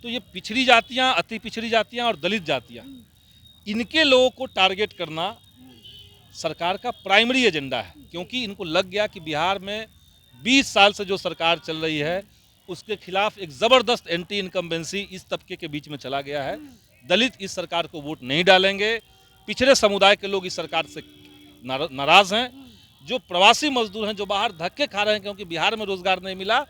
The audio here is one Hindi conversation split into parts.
तो ये पिछड़ी जातियां, अति पिछड़ी जातियां और दलित जातियां, इनके लोगों को टारगेट करना सरकार का प्राइमरी एजेंडा है। क्योंकि इनको लग गया कि बिहार में 20 साल से जो सरकार चल रही है उसके खिलाफ एक ज़बरदस्त एंटी इनकम्बेंसी इस तबके के बीच में चला गया है। दलित इस सरकार को वोट नहीं डालेंगे, पिछड़े समुदाय के लोग इस सरकार से नाराज़ हैं, जो प्रवासी मजदूर हैं जो बाहर धक्के खा रहे हैं क्योंकि बिहार में रोजगार नहीं मिला,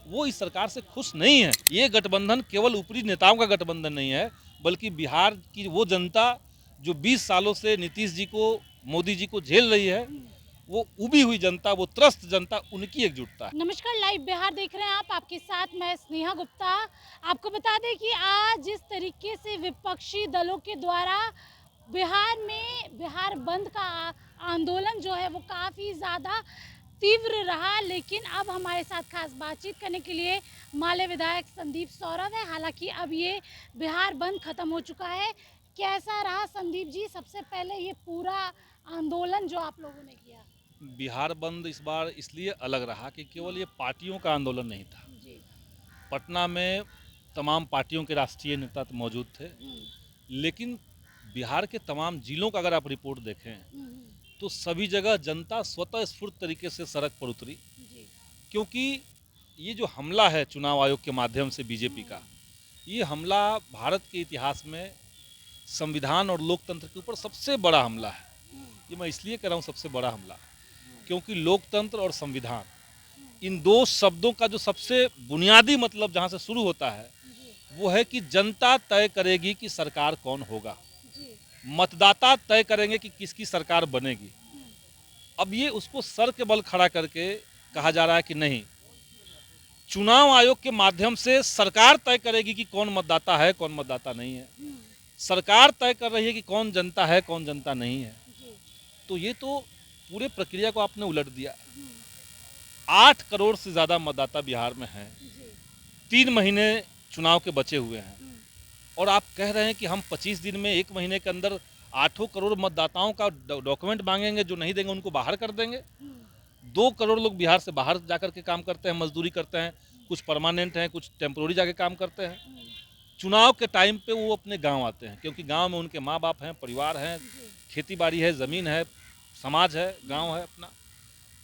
वो इस सरकार से खुश नहीं है। ये गठबंधन केवल ऊपरी नेताओं का गठबंधन नहीं है, बल्कि बिहार की वो जनता जो 20 सालों से नीतीश जी को, मोदी जी को झेल रही है, वो उबी हुई जनता, वो त्रस्त जनता, उनकी एकजुटता है। नमस्कार, लाइव बिहार देख रहे हैं आप, आपके साथ मैं स्नेहा गुप्ता। आपको बता दें कि आज जिस तरीके से विपक्षी दलों के द्वारा बिहार में बिहार बंद का आंदोलन जो है वो काफ़ी ज़्यादा तीव्र रहा, लेकिन अब हमारे साथ खास बातचीत करने के लिए माले विधायक संदीप सौरभ है। हालांकि अब ये बिहार बंद खत्म हो चुका है। कैसा रहा संदीप जी, सबसे पहले ये पूरा आंदोलन जो आप लोगों ने किया? बिहार बंद इस बार इसलिए अलग रहा कि केवल ये पार्टियों का आंदोलन नहीं था। जी। पटना में तमाम पार्टियों के राष्ट्रीय नेता तो मौजूद थे, लेकिन बिहार के तमाम जिलों का अगर आप रिपोर्ट देखें तो सभी जगह जनता स्वतः स्फूर्त तरीके से सड़क पर उतरी। जी। क्योंकि ये जो हमला है चुनाव आयोग के माध्यम से बीजेपी का, ये हमला भारत के इतिहास में संविधान और लोकतंत्र के ऊपर सबसे बड़ा हमला है। ये मैं इसलिए कह रहा हूँ सबसे बड़ा हमला, क्योंकि लोकतंत्र और संविधान, इन दो शब्दों का जो सबसे बुनियादी मतलब जहाँ से शुरू होता है वो है कि जनता तय करेगी कि सरकार कौन होगा, मतदाता तय करेंगे कि किसकी सरकार बनेगी। अब ये उसको सर के बल खड़ा करके कहा जा रहा है कि नहीं, चुनाव आयोग के माध्यम से सरकार तय करेगी कि कौन मतदाता है, कौन मतदाता नहीं है। सरकार तय कर रही है कि कौन जनता है, कौन जनता नहीं है। तो ये तो पूरे प्रक्रिया को आपने उलट दिया। 8 करोड़ से ज़्यादा मतदाता बिहार में हैं, 3 महीने चुनाव के बचे हुए हैं, और आप कह रहे हैं कि हम 25 दिन में, 1 महीने के अंदर 8 करोड़ मतदाताओं का डॉक्यूमेंट मांगेंगे, जो नहीं देंगे उनको बाहर कर देंगे। 2 करोड़ लोग बिहार से बाहर जाकर के काम करते हैं, मजदूरी करते हैं, कुछ परमानेंट हैं, कुछ टेम्पोररी जाके काम करते हैं। चुनाव के टाइम पे वो अपने गांव आते हैं, क्योंकि गांव में उनके माँ बाप हैं, परिवार हैं, खेती बाड़ी है, ज़मीन है, समाज है, गांव है अपना।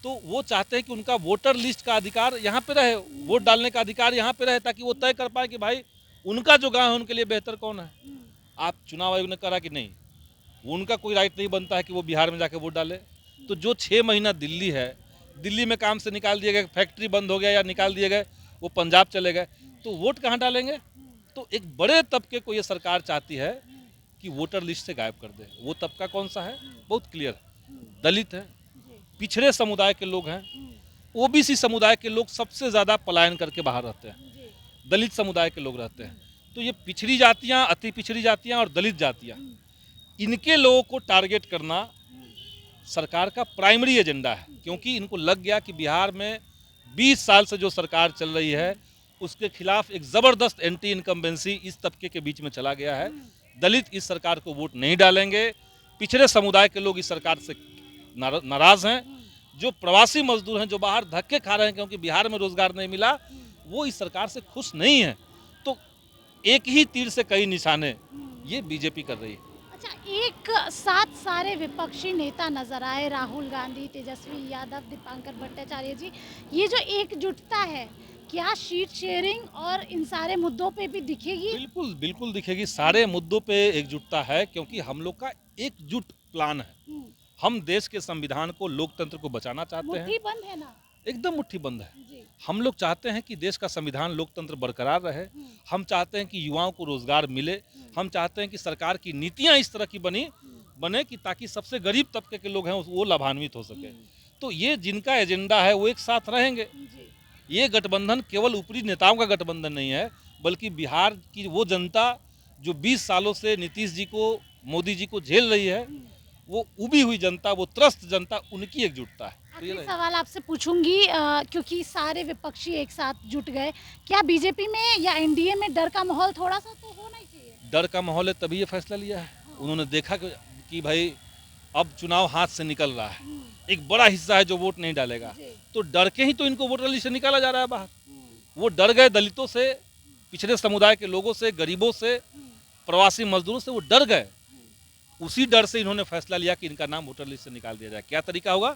तो वो चाहते हैं कि उनका वोटर लिस्ट का अधिकार यहाँ पे रहे, वोट डालने का अधिकार यहाँ पे रहे, ताकि वो तय कर पाए कि भाई उनका जो गांव है उनके लिए बेहतर कौन है। आप चुनाव आयोग ने करा कि नहीं, उनका कोई राइट नहीं बनता है कि वो बिहार में जाके वोट डाले। तो जो 6 महीना दिल्ली है, दिल्ली में काम से निकाल दिए गए, फैक्ट्री बंद हो गया या निकाल दिए गए, वो पंजाब चले गए, तो वोट कहाँ डालेंगे। तो एक बड़े तबके को ये सरकार चाहती है कि वोटर लिस्ट से गायब कर दे। वो तबका कौन सा है, बहुत क्लियर है, दलित है, पिछड़े समुदाय के लोग हैं, ओबीसी समुदाय के लोग सबसे ज़्यादा पलायन करके बाहर रहते हैं, दलित समुदाय के लोग रहते हैं। तो ये पिछड़ी जातियाँ, अति पिछड़ी जातियाँ और दलित जातियाँ, इनके लोगों को टारगेट करना सरकार का प्राइमरी एजेंडा है। क्योंकि इनको लग गया कि बिहार में 20 साल से जो सरकार चल रही है उसके खिलाफ एक ज़बरदस्त एंटी इनकम्बेंसी इस तबके के बीच में चला गया है। दलित इस सरकार को वोट नहीं डालेंगे, पिछड़े समुदाय के लोग इस सरकार से नाराज़ हैं, जो प्रवासी मजदूर हैं जो बाहर धक्के खा रहे हैं क्योंकि बिहार में रोजगार नहीं मिला, वो इस सरकार से खुश नहीं है। तो एक ही तीर से कई निशाने ये बीजेपी कर रही है। अच्छा, एक साथ सारे विपक्षी नेता नजर आए, राहुल गांधी, तेजस्वी यादव, दीपांकर भट्टाचार्य जी। ये जो एकजुटता है, क्या सीट शेयरिंग और इन सारे मुद्दों पे भी दिखेगी? बिल्कुल बिल्कुल दिखेगी, सारे मुद्दों पे एकजुटता है, क्योंकि हम लोग का एकजुट प्लान है। हम देश के संविधान को, लोकतंत्र को बचाना चाहते हैं। मुट्ठी बंद है ना? एकदम मुट्ठी बंद है। जी। हम लोग चाहते हैं कि देश का संविधान, लोकतंत्र बरकरार रहे। हम चाहते हैं कि युवाओं को रोजगार मिले। हम चाहते हैं कि सरकार की नीतियां इस तरह की बने कि ताकि सबसे गरीब तबके के लोग हैं वो लाभान्वित हो सके। तो ये जिनका एजेंडा है वो एक साथ रहेंगे। ये गठबंधन केवल ऊपरी नेताओं का गठबंधन नहीं है, बल्कि बिहार की वो जनता जो 20 सालों से नीतीश जी को, मोदी जी को झेल रही है, वो उबी हुई जनता, वो त्रस्त जनता, उनकी एकजुटता है। तो आखिरी सवाल आपसे पूछूंगी, क्योंकि सारे विपक्षी एक साथ जुट गए, क्या बीजेपी में या एनडीए में डर का माहौल थोड़ा सा तो होना ही चाहिए? डर का माहौल है तभी ये फैसला लिया है। उन्होंने देखा कि भाई अब चुनाव हाथ से निकल रहा है, एक बड़ा हिस्सा है जो वोट नहीं डालेगा, तो डर के ही तो इनको वोटर लिस्ट से निकाला जा रहा है बाहर। वो डर गए दलितों से, पिछड़े समुदाय के लोगों से, गरीबों से, प्रवासी मजदूरों से वो डर गए। उसी डर से इन्होंने फैसला लिया कि इनका नाम वोटर लिस्ट से निकाल दिया जाए। क्या तरीका होगा?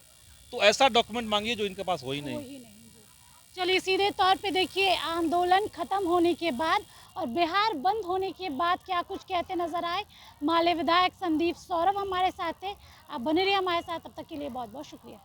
तो ऐसा डॉक्यूमेंट मांगिए जो इनके पास हो ही नहीं। चलिए, सीधे तौर पे देखिए, आंदोलन खत्म होने के बाद और बिहार बंद होने के बाद क्या कुछ कहते नजर आए माले विधायक संदीप सौरभ हमारे साथ थे। आप बने रहिए हमारे साथ, तब तक के लिए बहुत बहुत शुक्रिया।